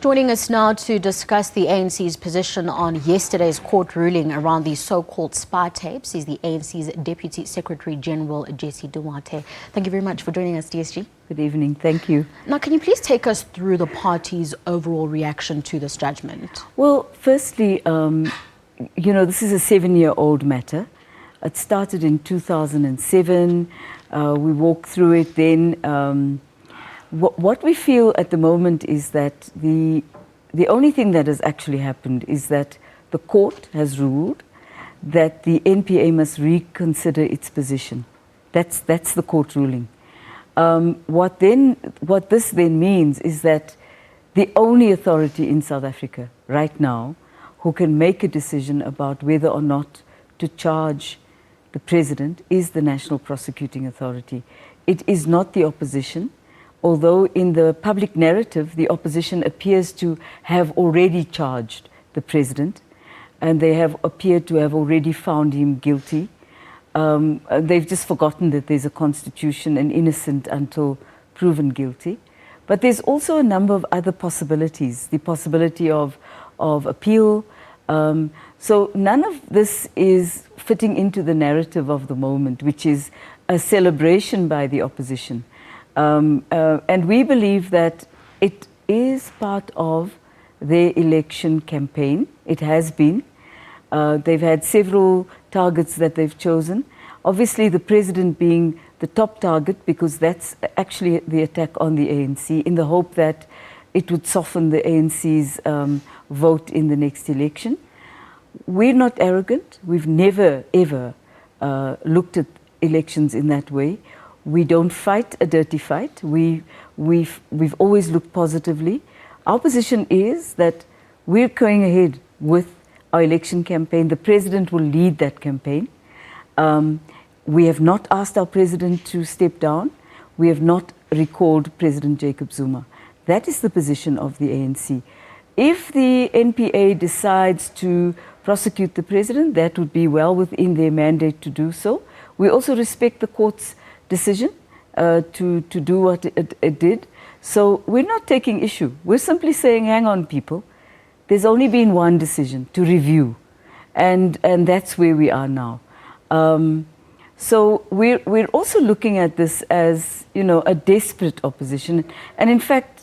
Joining us now to discuss the ANC's position on yesterday's court ruling around the so-called Spytapes is the ANC's Deputy Secretary General, Jessie Duarte. Thank you very much for joining us, DSG. Good evening. Thank you. Now, can you please take us through the party's overall reaction to this judgment? Well, firstly, this is a 7-year-old matter. It started in 2007. We walked through it then. What we feel at the moment is that the only thing that has actually happened is that the court has ruled that the NPA must reconsider its position. That's the court ruling. What this then means is that the only authority in South Africa right now who can make a decision about whether or not to charge the president is the National Prosecuting Authority. It is not the opposition. Although in the public narrative, the opposition appears to have already charged the president, and they have appeared to have already found him guilty. They've just forgotten that there's a constitution and innocent until proven guilty. But there's also a number of other possibilities, the possibility of appeal. So none of this is fitting into the narrative of the moment, which is a celebration by the opposition. And we believe that it is part of their election campaign. It has been. They've had several targets that they've chosen. Obviously, the president being the top target, because that's actually the attack on the ANC, in the hope that it would soften the ANC's vote in the next election. We're not arrogant. We've never, ever looked at elections in that way. We don't fight a dirty fight. We've always looked positively. Our position is that we're going ahead with our election campaign. The president will lead that campaign. We have not asked our president to step down. We have not recalled President Jacob Zuma. That is the position of the ANC. If the NPA decides to prosecute the president, that would be well within their mandate to do so. We also respect the court's decision to do what it did. So we're not taking issue. We're simply saying, hang on, people. There's only been one decision to review, and that's where we are now. So we're also looking at this as, a desperate opposition. And in fact,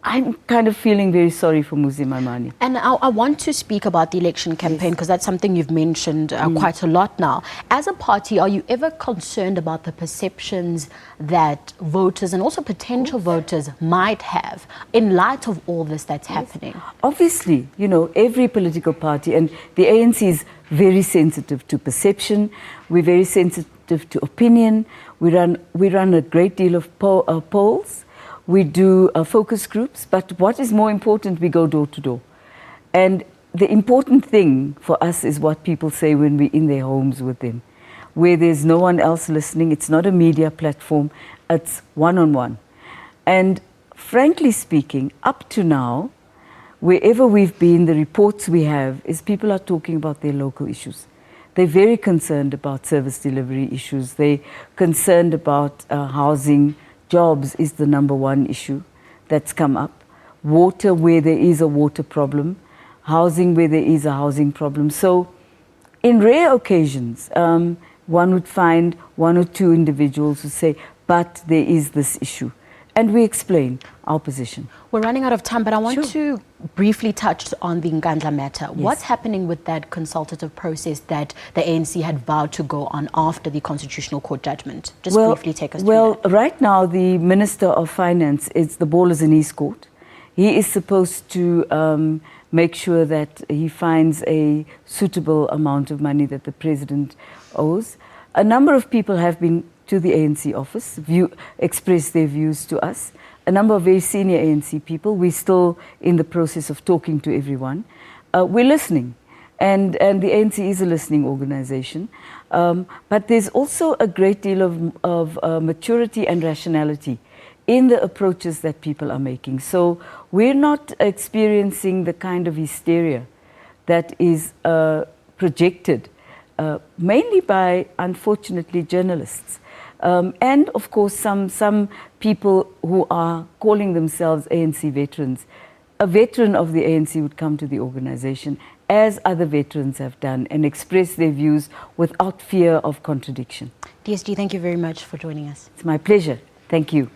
I'm kind of feeling very sorry for Muzi Maimane. And I want to speak about the election campaign, because that's something you've mentioned quite a lot now. As a party, are you ever concerned about the perceptions that voters and also potential voters might have in light of all this that's happening? Obviously, every political party, and the ANC is very sensitive to perception. We're very sensitive to opinion. We run a great deal of polls. We do focus groups, but what is more important, we go door to door. And the important thing for us is what people say when we're in their homes with them, where there's no one else listening. It's not a media platform, it's one-on-one. And frankly speaking, up to now, wherever we've been, the reports we have is people are talking about their local issues. They're very concerned about service delivery issues. They're concerned about housing. Jobs is the number one issue that's come up. Water, where there is a water problem. Housing, where there is a housing problem. So in rare occasions, one would find one or two individuals who say, but there is this issue. And we explain our position. We're running out of time, but I want to briefly touch on the Nkandla matter. Yes. What's happening with that consultative process that the ANC had vowed to go on after the Constitutional Court judgment? Just briefly take us through that. Well, right now, the Minister of Finance, the ball is in his court. He is supposed to make sure that he finds a suitable amount of money that the president owes. A number of people have been to the ANC office, express their views to us. A number of very senior ANC people. We're still in the process of talking to everyone. We're listening, and the ANC is a listening organization. But there's also a great deal of maturity and rationality in the approaches that people are making. So we're not experiencing the kind of hysteria that is projected, mainly by, unfortunately, journalists. And of course some people who are calling themselves ANC veterans. a veteran of the ANC would come to the organization, as other veterans have done, and express their views without fear of contradiction. DSG, thank you very much for joining us. It's my pleasure. Thank you.